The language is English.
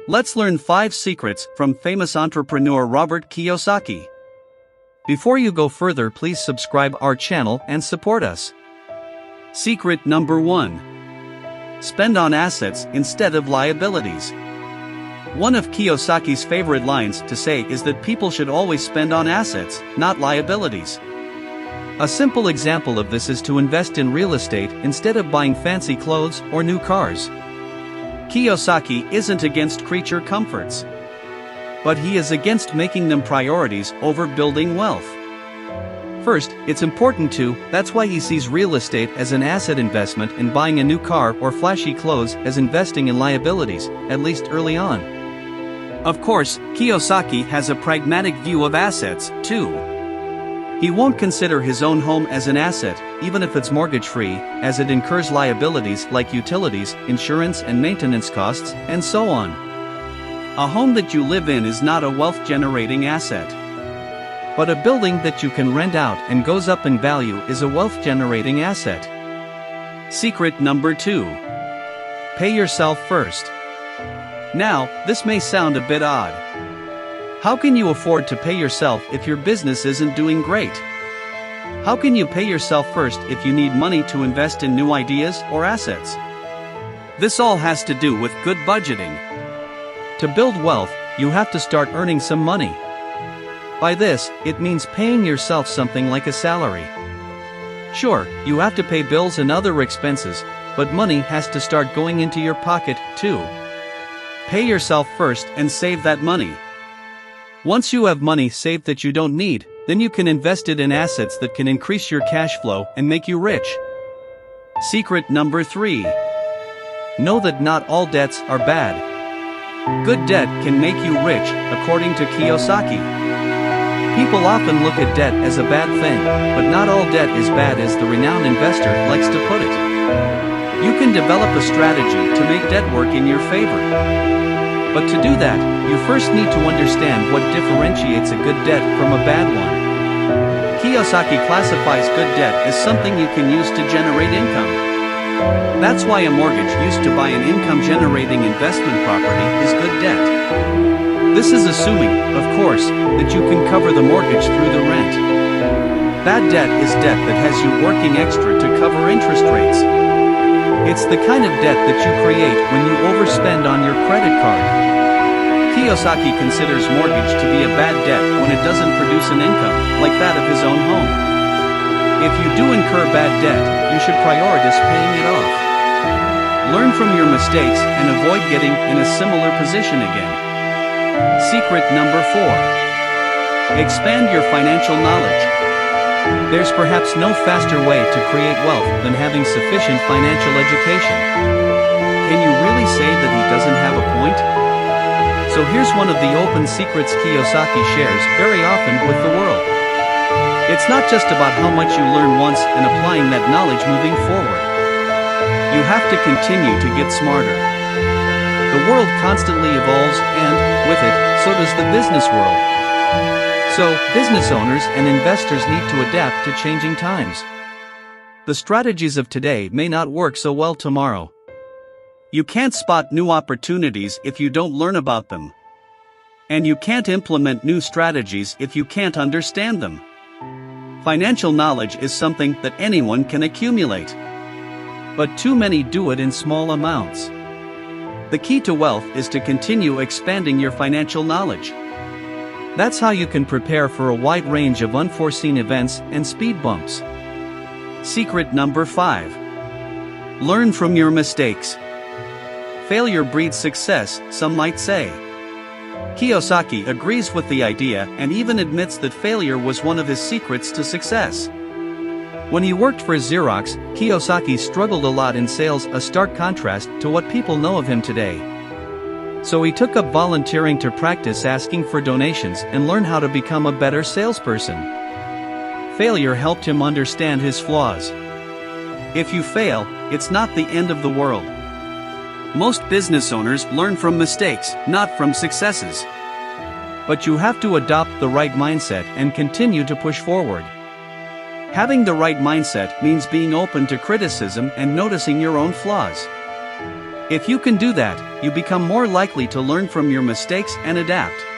Let's learn 5 secrets from famous entrepreneur Robert Kiyosaki. Before you go further, please subscribe our channel and support us. Secret number 1. Spend on assets instead of liabilities. One of Kiyosaki's favorite lines to say is that people should always spend on assets, not liabilities. A simple example of this is to invest in real estate instead of buying fancy clothes or new cars. Kiyosaki isn't against creature comforts, but he is against making them priorities over building wealth. First, it's important that's why he sees real estate as an asset investment and buying a new car or flashy clothes as investing in liabilities, at least early on. Of course, Kiyosaki has a pragmatic view of assets, too. He won't consider his own home as an asset, even if it's mortgage-free, as it incurs liabilities like utilities, insurance and maintenance costs, and so on. A home that you live in is not a wealth-generating asset. But a building that you can rent out and goes up in value is a wealth-generating asset. Secret number 2. Pay yourself first. Now, this may sound a bit odd. How can you afford to pay yourself if your business isn't doing great? How can you pay yourself first if you need money to invest in new ideas or assets? This all has to do with good budgeting. To build wealth, you have to start earning some money. By this, it means paying yourself something like a salary. Sure, you have to pay bills and other expenses, but money has to start going into your pocket, too. Pay yourself first and save that money. Once you have money saved that you don't need, then you can invest it in assets that can increase your cash flow and make you rich. Secret number 3. Know that not all debts are bad. Good debt can make you rich, according to Kiyosaki. People often look at debt as a bad thing, but not all debt is bad, as the renowned investor likes to put it. You can develop a strategy to make debt work in your favor. But to do that, you first need to understand what differentiates a good debt from a bad one. Kiyosaki classifies good debt as something you can use to generate income. That's why a mortgage used to buy an income-generating investment property is good debt. This is assuming, of course, that you can cover the mortgage through the rent. Bad debt is debt that has you working extra to cover interest rates. It's the kind of debt that you create when you overspend on your credit card. Kiyosaki considers mortgage to be a bad debt when it doesn't produce an income, like that of his own home. If you do incur bad debt, you should prioritize paying it off. Learn from your mistakes and avoid getting in a similar position again. Secret number 4. Expand your financial knowledge. There's perhaps no faster way to create wealth than having sufficient financial education. Can you really say that he doesn't have a point? So here's one of the open secrets Kiyosaki shares very often with the world. It's not just about how much you learn once and applying that knowledge moving forward. You have to continue to get smarter. The world constantly evolves and, with it, so does the business world. So, business owners and investors need to adapt to changing times. The strategies of today may not work so well tomorrow. You can't spot new opportunities if you don't learn about them. And you can't implement new strategies if you can't understand them. Financial knowledge is something that anyone can accumulate. But too many do it in small amounts. The key to wealth is to continue expanding your financial knowledge. That's how you can prepare for a wide range of unforeseen events and speed bumps. Secret number 5. Learn from your mistakes. Failure breeds success, some might say. Kiyosaki agrees with the idea and even admits that failure was one of his secrets to success. When he worked for Xerox, Kiyosaki struggled a lot in sales, a stark contrast to what people know of him today. So he took up volunteering to practice asking for donations and learn how to become a better salesperson. Failure helped him understand his flaws. If you fail, it's not the end of the world. Most business owners learn from mistakes, not from successes. But you have to adopt the right mindset and continue to push forward. Having the right mindset means being open to criticism and noticing your own flaws. If you can do that, you become more likely to learn from your mistakes and adapt.